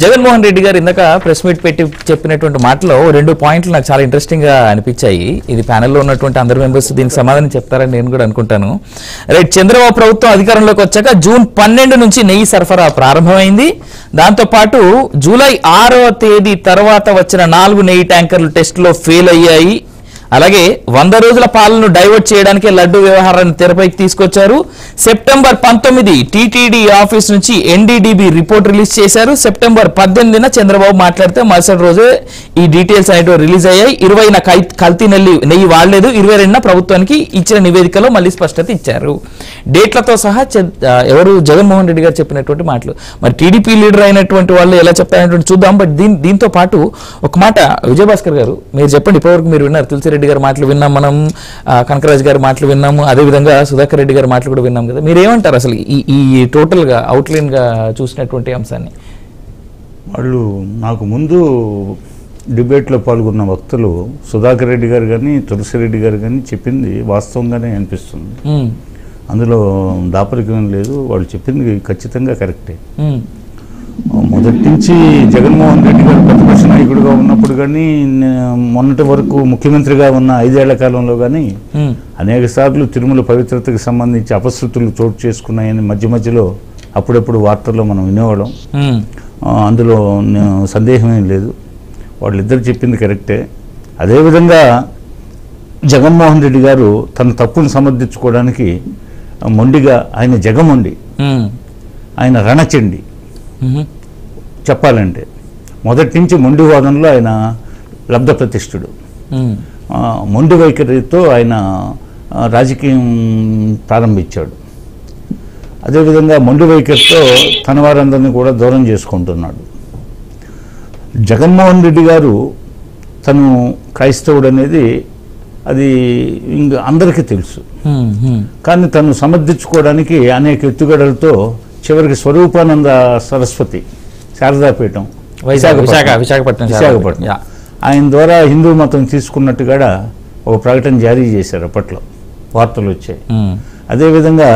జగన్మోహన్ రెడ్డి గారు ఇందాక press meet పెట్టి చెప్పినటువంటి మాటలో రెండు పాయింట్లు నాకు చాలా ఇంట్రెస్టింగ్ గా అనిపించాయి. ఇది ప్యానెల్లో ఉన్నటువంటి అందరు మెంబర్స్ దీనికి సమాధానం చెప్తారని నేను కూడా అనుకుంటాను. రైట్, చంద్రబాబు ప్రభుత్వం అధికారంలోకి వచ్చాక జూన్ 12 నుంచి నెయ్యి సరఫరా ప్రారంభమైంది. దాంతో పాటు జూలై 6వ తేదీ తర్వాత వచ్చిన 4 నెయ్యి ట్యాంకర్లు టెస్టులో ఫెయిల్ అయ్యాయి. అలాగే 100 రోజుల పాలనను డైవర్ట్ చేయడానికి లడ్డు వ్యవహారాన్ని తెరపైకి తీసుకొచ్చారు. సెప్టెంబర్ 19 టీటీడీ ఆఫీస్ నుంచి ఎన్డీడీబీ రిపోర్ట్ రిలీజ్ చేశారు. సెప్టెంబర్ 18న చంద్రబాబు మాట్లాడితే మరుసటి రోజే ఈ డీటెయిల్స్ అనేవి రిలీజ్ అయ్యాయి. 20న కల్తీ నెయ్యి వాడలేదు. 22న ప్రభుత్వానికి ఇచ్చిన నివేదికలో మళ్ళీ స్పష్టత ఇచ్చారు. డేట్లతో సహా ఎవరు జగన్మోహన్ రెడ్డి గారు చెప్పినటువంటి మాటలు. మరి టీడీపీ లీడర్ అయినటువంటి వాళ్ళు ఎలా చెప్తారనేటువంటి చూద్దాం. బట్ దీంతో పాటు ఒక మాట విజయభాస్కర్ గారు మీరు చెప్పండి. ఇప్పటివరకు మీరు విన్నారు, తులసిరెడ్డి గారి మాటలు విన్నాం, మనం కనకరాజు గారి మాటలు విన్నాము, అదేవిధంగా సుధాకర్ రెడ్డి గారి మాటలు కూడా విన్నాం కదా. మీరు ఏమంటారు అసలు ఈ టోటల్ గా అవుట్లైన్ గా చూసినటువంటి అంశాన్ని? వాళ్ళు నాకు ముందు డిబేట్లో పాల్గొన్న వక్తలు సుధాకర్ రెడ్డి గారు కానీ తులసిరెడ్డి గారు కానీ చెప్పింది వాస్తవంగానే అనిపిస్తుంది. అందులో దాపరికం లేదు. వాళ్ళు చెప్పింది ఖచ్చితంగా కరెక్టే. మొదటి నుంచి జగన్మోహన్ రెడ్డి గారు ప్రతిపక్ష నాయకుడిగా ఉన్నప్పుడు కానీ మొన్నటి వరకు ముఖ్యమంత్రిగా ఉన్న 5 ఏళ్ల కాలంలో కానీ అనేక సార్లు తిరుమల పవిత్రతకు సంబంధించి అపశృతులు చోటు చేసుకున్నాయని మధ్య మధ్యలో అప్పుడప్పుడు వార్తల్లో మనం వినేవాళ్ళం. అందులో సందేహమేం లేదు. వాళ్ళిద్దరు చెప్పింది కరెక్టే. అదేవిధంగా జగన్మోహన్ రెడ్డి గారు తన తప్పును సమర్థించుకోవడానికి మొండిగా ఆయన జగమొండి, ఆయన రణచండి చెప్పాలంటే మొదటి నుంచి మొండి వాదనలో ఆయన లబ్ధ ప్రతిష్ఠుడు. మొండి వైఖరితో ఆయన రాజకీయం ప్రారంభించాడు. అదేవిధంగా మొండి వైఖరితో తన వారందరినీ కూడా దూరం చేసుకుంటున్నాడు. జగన్మోహన్ రెడ్డి గారు తను క్రైస్తవుడు అనేది అది ఇంకా అందరికీ తెలుసు. కానీ తను సమర్థించుకోవడానికి అనేక ఎత్తుగడలతో చివరికి స్వరూపానంద సరస్వతి శారదాపీఠం విశాఖపట్నం ఆయన ద్వారా హిందూ మతం తీసుకున్నట్టుగా ఒక ప్రకటన జారీ చేశారు. అప్పట్లో వార్తలు వచ్చాయి. అదేవిధంగా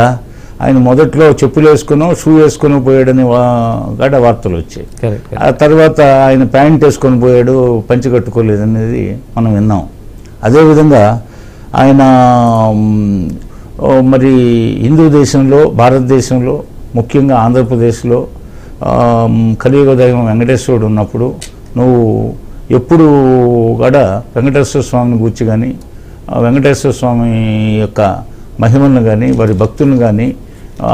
ఆయన మొదట్లో చెప్పులు వేసుకునో షూ వేసుకొని పోయాడని వార్తలు వచ్చాయి. ఆ తర్వాత ఆయన ప్యాంట్ వేసుకొని పోయాడు, పంచి కట్టుకోలేదు అనేది మనం విన్నాం. అదేవిధంగా ఆయన మరి హిందూ దేశంలో, భారతదేశంలో, ముఖ్యంగా ఆంధ్రప్రదేశ్లో కలియుగ దైవం వెంకటేశ్వరుడు ఉన్నప్పుడు నువ్వు ఎప్పుడు కూడా వెంకటేశ్వర స్వామిని గూర్చి కానీ వెంకటేశ్వర స్వామి యొక్క మహిమలను కానీ వారి భక్తులను కానీ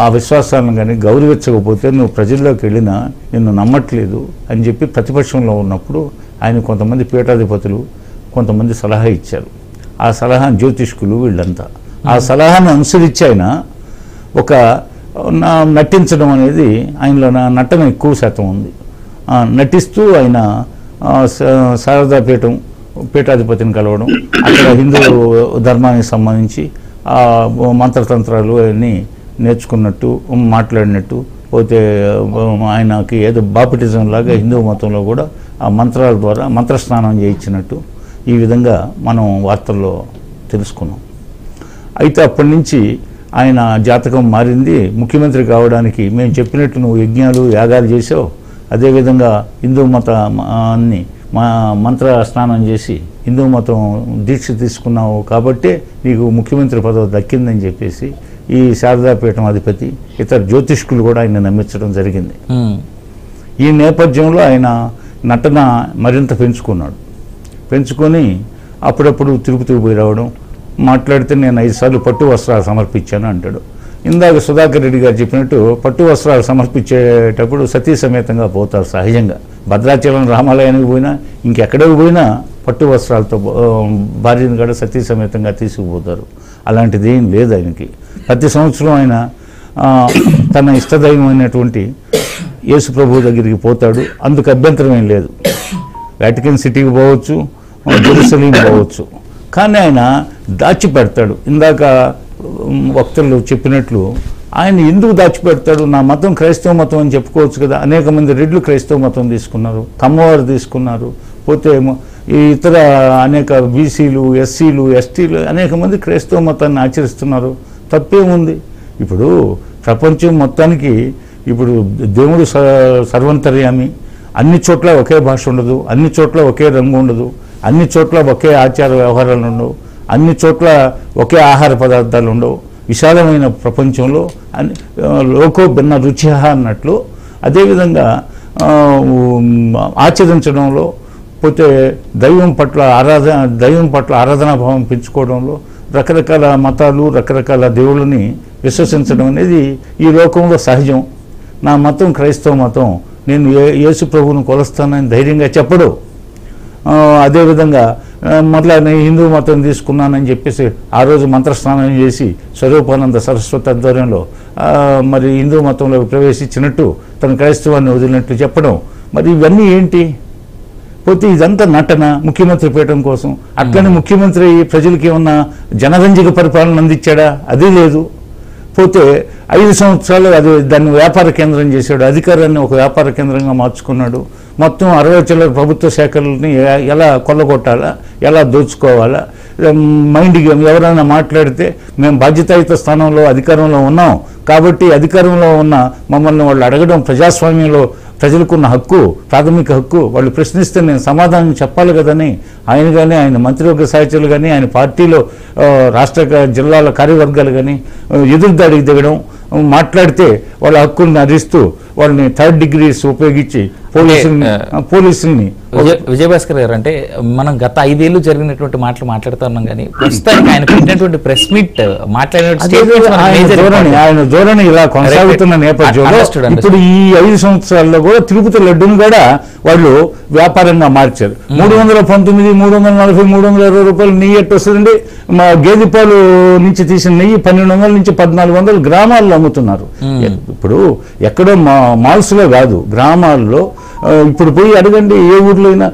ఆ విశ్వాసాలను కానీ గౌరవించకపోతే నువ్వు ప్రజల్లోకి వెళ్ళినా నిన్ను నమ్మట్లేదు అని చెప్పి ప్రతిపక్షంలో ఉన్నప్పుడు ఆయన కొంతమంది పీఠాధిపతులు కొంతమంది సలహా ఇచ్చారు. ఆ సలహా జ్యోతిష్కులు వీళ్ళంతా ఆ సలహాను అనుసరించి ఆయన ఒక నటించడం అనేది ఆయనలో నటన ఎక్కువ శాతం ఉంది. నటిస్తూ ఆయన శారదాపీఠం పీఠాధిపతిని కలవడం, అక్కడ హిందూ ధర్మానికి సంబంధించి మంత్రతంత్రాలు అవన్నీ నేర్చుకున్నట్టు మాట్లాడినట్టు పోతే ఆయనకి ఏదో బాప్టిజం లాగా హిందూ మతంలో కూడా ఆ మంత్రాల ద్వారా మంత్రస్నానం చేయించినట్టు ఈ విధంగా మనం వార్తల్లో తెలుసుకున్నాం. అయితే అప్పటి నుంచి ఆయన జాతకం మారింది. ముఖ్యమంత్రి కావడానికి మేము చెప్పినట్టు నువ్వు యజ్ఞాలు యాగాలు చేసావు, అదేవిధంగా హిందూ మతాన్ని మంత్ర స్నానం చేసి హిందూ మతం దీక్ష తీసుకున్నావు కాబట్టే నీకు ముఖ్యమంత్రి పదవి దక్కిందని చెప్పేసి ఈ శారదాపీఠం అధిపతి ఇతర జ్యోతిష్కులు కూడా ఆయన నమ్మించడం జరిగింది. ఈ నేపథ్యంలో ఆయన నటన మరింత పెంచుకొని అప్పుడప్పుడు తిరుపతికి పోయి రావడం, మాట్లాడితే నేను 5 సార్లు పట్టు వస్త్రాలు సమర్పించాను అంటాడు. ఇందాక సుధాకర్ రెడ్డి గారు చెప్పినట్టు పట్టు వస్త్రాలు సమర్పించేటప్పుడు సతీ సమేతంగా పోతారు సహజంగా. భద్రాచలం రామాలయానికి పోయినా ఇంకెక్కడికి పోయినా పట్టు వస్త్రాలతో భార్యను కూడా సతీ సమేతంగా తీసుకుపోతారు. అలాంటిది ఏం లేదు ఆయనకి. ప్రతి సంవత్సరం ఆయన తన ఇష్టదైవమైనటువంటి యేసు ప్రభు దగ్గరికి పోతాడు. అందుకు అభ్యంతరం ఏం లేదు. వాటికన్ సిటీకి పోవచ్చు, జెరూసలేం పోవచ్చు. కానీ ఆయన దాచిపెడతాడు. ఇందాక వక్తలు చెప్పినట్లు ఆయన ఎందుకు దాచిపెడతాడు? నా మతం క్రైస్తవ మతం అని చెప్పుకోవచ్చు కదా. అనేక మంది రెడ్లు క్రైస్తవ మతం తీసుకున్నారు, కమ్మవారు తీసుకున్నారు, పోతే ఈ ఇతర అనేక బీసీలు, ఎస్సీలు, ఎస్టీలు అనేక మంది క్రైస్తవ మతాన్ని ఆచరిస్తున్నారు. తప్పేముంది? ఇప్పుడు ప్రపంచం మొత్తానికి ఇప్పుడు దేవుడు సర్వంతర్యామి, అన్ని చోట్ల ఒకే భాష ఉండదు, అన్ని చోట్ల ఒకే రంగు ఉండదు, అన్ని చోట్ల ఒకే ఆచార వ్యవహారాలు ఉండవు, అన్ని చోట్ల ఒకే ఆహార పదార్థాలు ఉండవు. విశాలమైన ప్రపంచంలో లోకో భిన్న రుచి అన్నట్లు అదేవిధంగా ఆచరించడంలో పోతే దైవం పట్ల ఆరాధనా భావం పెంచుకోవడంలో రకరకాల మతాలు రకరకాల దేవుళ్ళని విశ్వసించడం అనేది ఈ లోకంలో సహజం. నా మతం క్రైస్తవ మతం, నేను యేసు ప్రభువును కొలుస్తానని ధైర్యంగా చెప్పడు. అదేవిధంగా మరలా నేను హిందూ మతం తీసుకున్నానని చెప్పేసి ఆ రోజు మంత్రస్నానం చేసి స్వరూపానంద సరస్వతి ఆధ్వర్యంలో మరి హిందూ మతంలో ప్రవేశించినట్టు తన క్రైస్తవాన్ని వదిలినట్టు చెప్పడం, మరి ఇవన్నీ ఏంటి? పోతే ఇదంతా నటన, ముఖ్యమంత్రి పీఠం కోసం. అట్లనే ముఖ్యమంత్రి ప్రజలకి ఏమన్నా జనరంజక పరిపాలన అందించాడా? అది లేదు. పోతే 5 సంవత్సరాలు దాన్ని వ్యాపార కేంద్రం చేశాడు, అధికారాన్ని ఒక వ్యాపార కేంద్రంగా మార్చుకున్నాడు. మొత్తం 60 చిల్లర ప్రభుత్వ శాఖలని ఎలా కొల్లగొట్టాలా, ఎలా దోచుకోవాలా, మైండ్ గేమ్. ఎవరైనా మాట్లాడితే మేము బాధ్యతాయుత స్థానంలో అధికారంలో ఉన్నాం కాబట్టి అధికారంలో ఉన్న మమ్మల్ని వాళ్ళు అడగడం ప్రజాస్వామ్యంలో ప్రజలకున్న హక్కు, ప్రాథమిక హక్కు. వాళ్ళు ప్రశ్నిస్తే నేను సమాధానం చెప్పాలి కదని ఆయన కానీ ఆయన మంత్రివర్గ సహచరులు కానీ ఆయన పార్టీలో రాష్ట్ర జిల్లాల కార్యవర్గాలు కానీ ఎదురుదాడికి దిగడం, మాట్లాడితే వాళ్ళ హక్కుల్ని హరిస్తూ వాళ్ళని 3rd డిగ్రీస్ ఉపయోగించి పోలీసుల్ని. విజయభాస్కర్ గారు, అంటే మనం గత 5 ఏళ్ళు జరిగినటువంటి మాటలు మాట్లాడుతూ ఉన్నాం కానీ ప్రస్తుతానికి ఆయన పెట్టినటువంటి ప్రెస్ మీట్ ఆయన ధోరణి ఇలా కొనసాగుతున్న నేపథ్యంలో ఇప్పుడు ఈ 5 సంవత్సరాల్లో కూడా తిరుపతి లడ్డూని కూడా వాళ్ళు వ్యాపారంగా మార్చారు. 319, 340, 320 రూపాయలు నెయ్యి ఎట్టు వస్తుందండి. మా గేదె పాలు నుంచి తీసిన నెయ్యి 1200 నుంచి 1400 గ్రామాల్లో అమ్ముతున్నారు. ఇప్పుడు ఎక్కడో మాల్స్లో కాదు, గ్రామాల్లో. ఇప్పుడు పోయి అడగండి, ఏ ఊర్లో అయినా,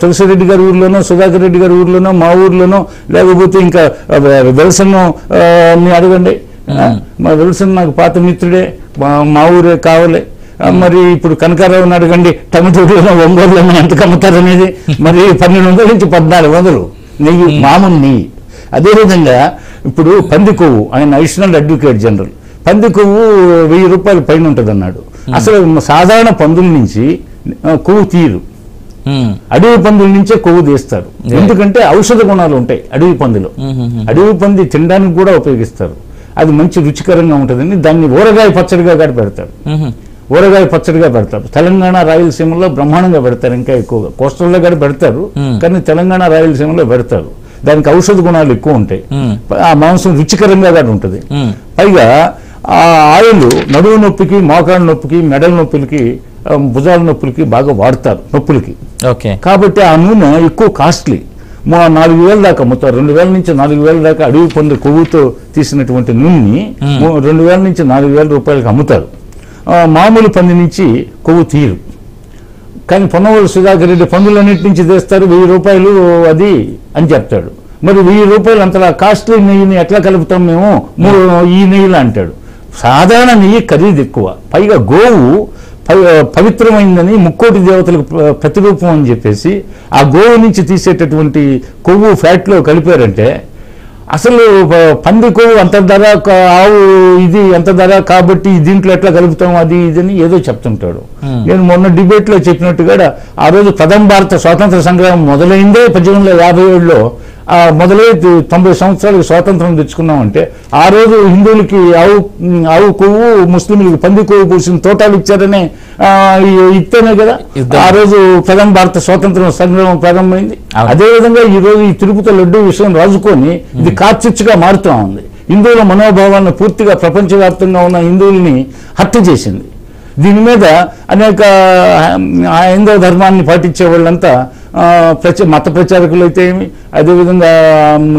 తులసిరెడ్డి గారి ఊర్లోనో, సుధాకర్ రెడ్డి గారి ఊర్లోనో, మా ఊర్లోనో, లేకపోతే ఇంకా వెల్సన్ ని అడగండి. మా వెల్సన్ నాకు పాత మిత్రుడే, మా ఊరే కావాలి. మరి ఇప్పుడు కనకారావుని అడగండి, టమాటోలోనో ఒంగోలులోనో ఎంతకు అమ్ముతారనేది. మరి 1200 నుంచి 1400 నెయ్యి, మామూలు నెయ్యి. అదేవిధంగా ఇప్పుడు పంది కొవ్వు, ఆయన అడిషనల్ అడ్వకేట్ జనరల్, పంది కొవ్వు 1000 రూపాయలు పైన ఉంటుంది అన్నాడు. అసలు సాధారణ పందుల నుంచి కొవ్వు తీరు, అడవి పందుల నుంచే కొవ్వు తీస్తారు. ఎందుకంటే ఔషధ గుణాలు ఉంటాయి అడవి పందిలో. అడవి పంది తినడానికి కూడా ఉపయోగిస్తారు, అది మంచి రుచికరంగా ఉంటుందని దాన్ని ఊరగాయ పచ్చడిగా కూడా పెడతారు. ఊరగాయ పచ్చడిగా పెడతారు. తెలంగాణ రాయలసీమలో బ్రహ్మాండంగా పెడతారు, ఇంకా ఎక్కువగా. కోస్టల్లో కూడా పెడతారు, కానీ తెలంగాణ రాయలసీమలో పెడతారు. దానికి ఔషధ గుణాలు ఎక్కువ ఉంటాయి, ఆ మాంసం రుచికరంగా కూడా ఉంటుంది. పైగా ఆ ఆయిల్ నడువు నొప్పికి, మోకాళ్ళ నొప్పికి, మెడల నొప్పులకి, భుజాల నొప్పులకి బాగా వాడతారు, నొప్పులకి. కాబట్టి ఆ నూనె ఎక్కువ కాస్ట్లీ. 4000 దాకా అమ్ముతారు. 2000 నుంచి 4000 దాకా అడవి పండు కొవ్వుతో తీసినటువంటి నూనెని 2000 నుంచి 4000 రూపాయలకి అమ్ముతారు. మామూలు పంది నుంచి కొవ్వు తీరు. కానీ పొన్నవోలు సుధాకర్ రెడ్డి పందులన్నిటి నుంచి తెస్తారు, 1000 రూపాయలు అది అని చెప్తాడు. మరి 1000 రూపాయలు అంతలా కాస్ట్లీ నెయ్యిని ఎట్లా కలుపుతాం మేము ఈ నెయ్యిలో అంటాడు. సాధారణ నెయ్యి ఖరీదు ఎక్కువ. పైగా గోవు పవిత్రమైందని, ముక్కోటి దేవతలకు ప్రతిరూపం అని చెప్పేసి ఆ గోవు నుంచి తీసేటటువంటి కొవ్వు ఫ్యాట్లో కలిపారంటే అసలు పంది కొవ్వు అంత ధర, ఆవు ఇది ఎంత ధర కాబట్టి దీంట్లో ఎట్లా కలుపుతాం అది ఇదని ఏదో చెప్తుంటాడు. నేను మొన్న డిబేట్లో చెప్పినట్టుగా ఆ రోజు ప్రథమ భారత స్వాతంత్ర సంగ్రామం మొదలైందే 1857లో. మొదలై 90 సంవత్సరాలకు స్వాతంత్రం తెచ్చుకున్నామంటే ఆ రోజు హిందువులకి ఆవు కొవ్వు, ముస్లింలకి పంది కొవ్వు పూసిన తోటాలు ఇచ్చారనే ఇస్తేనే కదా ఆ రోజు ప్రథమ భారత స్వాతంత్రం సంగ్రామం ప్రారంభమైంది. అదేవిధంగా ఈ రోజు ఈ తిరుపతి లడ్డు విషయం రాజుకొని ఇది కార్చిచ్చుగా మారుతూ ఉంది. హిందువుల మనోభావాలను పూర్తిగా ప్రపంచవ్యాప్తంగా ఉన్న హిందువుల్ని హత్య చేసింది. దీని మీద అనేక హైందవ ధర్మాన్ని పాటించే వాళ్ళంతా మత ప్రచారకులు అయితే ఏమి, అదేవిధంగా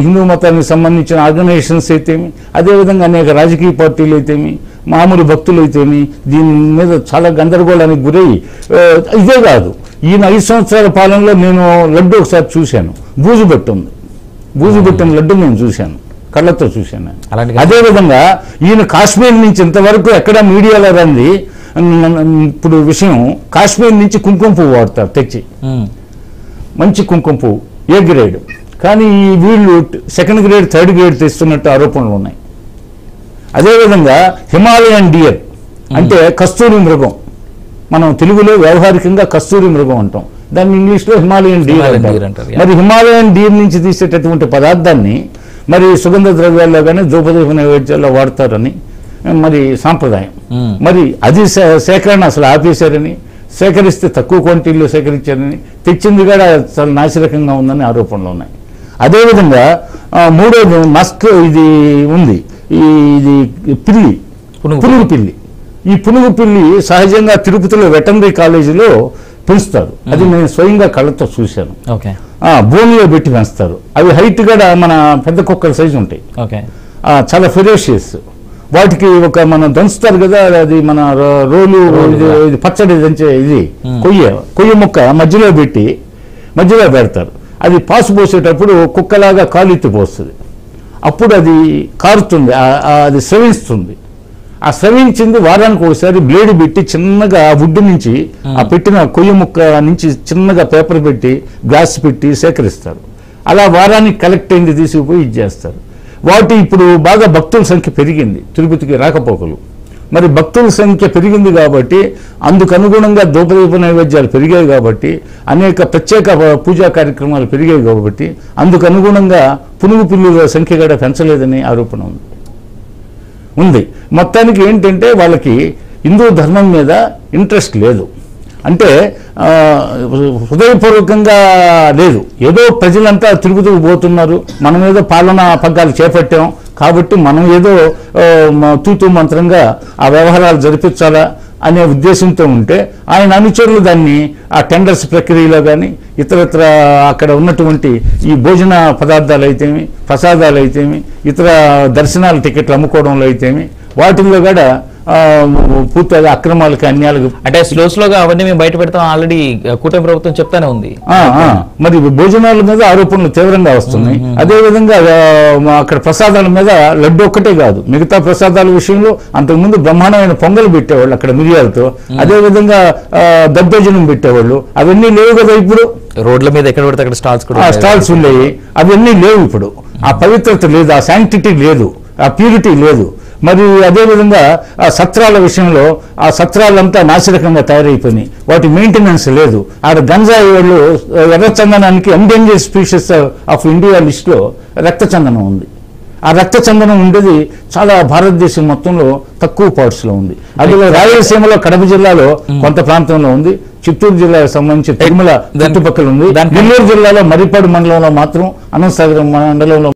హిందూ మతానికి సంబంధించిన ఆర్గనైజేషన్స్ అయితేమి, అదేవిధంగా అనేక రాజకీయ పార్టీలు అయితేమి, మామూలు భక్తులు అయితేమి దీని మీద చాలా గందరగోళానికి గురై, ఇదే కాదు ఈయన 5 సంవత్సరాల పాలనలో నేను లడ్డు ఒకసారి చూశాను, బూజు పెట్టింది, బూజు పెట్టిన లడ్డు నేను చూశాను, కళ్ళతో చూశాను. అదేవిధంగా ఈయన కాశ్మీర్ నుంచి ఇంతవరకు ఎక్కడ మీడియాలో రంది ఇప్పుడు విషయం, కాశ్మీర్ నుంచి కుంకుమ పువ్వు వాడతారు తెచ్చి, మంచి కుంకుమ పువ్వు ఏ గ్రేడ్, కానీ వీళ్ళు 2nd గ్రేడ్ 3rd గ్రేడ్ తెస్తున్నట్టు ఆరోపణలు ఉన్నాయి. అదేవిధంగా హిమాలయన్ డియర్ అంటే కస్తూరి మృగం, మనం తెలుగులో వ్యవహారికంగా కస్తూరి మృగం అంటాం, దాన్ని ఇంగ్లీష్లో హిమాలయన్ డీర్ అంటారు. మరి హిమాలయన్ డీర్ నుంచి తీసేటటువంటి పదార్థాన్ని మరి సుగంధ ద్రవ్యాల్లో కానీ ద్రౌపదీప నైవేద్యాల్లో వాడతారని మరి సాంప్రదాయం. మరి అది సేకరణ అసలు ఆపేశారని, సేకరిస్తే తక్కువ క్వాంటిటీలో సేకరించారని, తెచ్చింది కూడా చాలా నాసిరకంగా ఉందని ఆరోపణలు ఉన్నాయి. అదేవిధంగా మూడోది మస్క్ ఇది ఉంది, ఇది పిల్లి, పునుగు పిల్లి. ఈ పునుగు పిల్లి సహజంగా తిరుపతిలో వెటనరీ కాలేజీలో పెంచుతారు. అది నేను స్వయంగా కళ్ళతో చూశాను. బోన్లో పెట్టి పెంచుతారు. అవి హైట్ కూడా మన పెద్ద కుక్కల సైజు ఉంటాయి, చాలా ఫెరోషియస్. వాటికి ఒక మనం దంచుతారు కదా, అది మన రోలు ఇది పచ్చడి దంచే ఇది కొయ్య ముక్క మధ్యలో పెడతారు. అది పాసు పోసేటప్పుడు కుక్కలాగా కాలెత్తి పోస్తుంది. అప్పుడు అది కారుతుంది, అది స్రవిస్తుంది. ఆ స్రవించింది వారానికి ఒకసారి బ్లేడ్ పెట్టి చిన్నగా వుడ్ నుంచి ఆ పెట్టిన కొయ్య ముక్క నుంచి చిన్నగా పేపర్ పెట్టి గ్లాస్ పెట్టి సేకరిస్తారు. అలా వారానికి కలెక్ట్ అయింది తీసుకుపోయి ఇది చేస్తారు. వాటి ఇప్పుడు బాగా భక్తుల సంఖ్య పెరిగింది, తిరుపతికి రాకపోకలు. మరి భక్తుల సంఖ్య పెరిగింది కాబట్టి అందుకు అనుగుణంగా ధూపదీప నైవేద్యాలు పెరిగాయి కాబట్టి, అనేక ప్రత్యేక పూజా కార్యక్రమాలు పెరిగాయి కాబట్టి అందుకు అనుగుణంగా పునుగు పిల్లుల సంఖ్య కూడా పెంచలేదని ఆరోపణ ఉంది. మొత్తానికి ఏంటంటే వాళ్ళకి హిందూ ధర్మం మీద ఇంట్రెస్ట్ లేదు, అంటే హృదయపూర్వకంగా లేదు. ఏదో ప్రజలంతా తిరుగుతుకు పోతున్నారు, మనం ఏదో పాలనా పగ్గాలు చేపట్టాం కాబట్టి మనం ఏదో తూతూ మంత్రంగా ఆ వ్యవహారాలు జరిపించాలా అనే ఉద్దేశంతో ఉంటే ఆయన అనుచరులు దాన్ని ఆ టెండర్స్ ప్రక్రియలో కానీ ఇతరత్ర అక్కడ ఉన్నటువంటి ఈ భోజన పదార్థాలు అయితేమి, ప్రసాదాలు అయితేమి, ఇతర దర్శనాల టికెట్లు అమ్ముకోవడంలో అయితేమి వాటిల్లో కూడా పూర్తిగా అక్రమాలకి అన్యాయాలకు అంటే స్లోగా అవన్నీ మేము బయట పెడతాం ఆల్రెడీ కూటమి ప్రభుత్వం చెప్తానే ఉంది. మరి భోజనాల మీద ఆరోపణలు తీవ్రంగా వస్తున్నాయి. అదేవిధంగా అక్కడ ప్రసాదాల మీద లడ్డు ఒక్కటే కాదు, మిగతా ప్రసాదాల విషయంలో అంతకుముందు బ్రహ్మాండమైన పొంగలు పెట్టేవాళ్ళు అక్కడ మిరియాలతో, అదేవిధంగా దద్దోజనం పెట్టేవాళ్ళు. అవన్నీ లేవు కదా ఇప్పుడు. రోడ్ల మీద ఎక్కడ పడితే అక్కడ స్టాల్స్ ఉన్నాయి, అవన్నీ లేవు ఇప్పుడు. ఆ పవిత్రత లేదు, ఆ శాంక్టిటీ లేదు, ఆ ప్యూరిటీ లేదు. మరి అదేవిధంగా ఆ సత్రాల విషయంలో ఆ సత్రాలంతా నాసిరకంగా తయారైపోయినాయి, వాటి మెయింటెనెన్స్ లేదు. ఆడ గంజాయి వాళ్ళు ఎర్రచందనానికి ఎండేంజర్డ్ స్పీషీస్ ఆఫ్ ఇండియా లిస్టులో రక్తచందనం ఉంది. ఆ రక్తచందనం ఉండేది చాలా భారతదేశం మొత్తంలో తక్కువ పార్ట్స్లో ఉంది. అదే రాయలసీమలో కడప జిల్లాలో కొంత ప్రాంతంలో ఉంది, చిత్తూరు జిల్లాకు సంబంధించి తిరుమల చుట్టుపక్కల ఉంది, నెల్లూరు జిల్లాలో మరిపాడు మండలంలో మాత్రం, అనంతసాగరం మండలంలో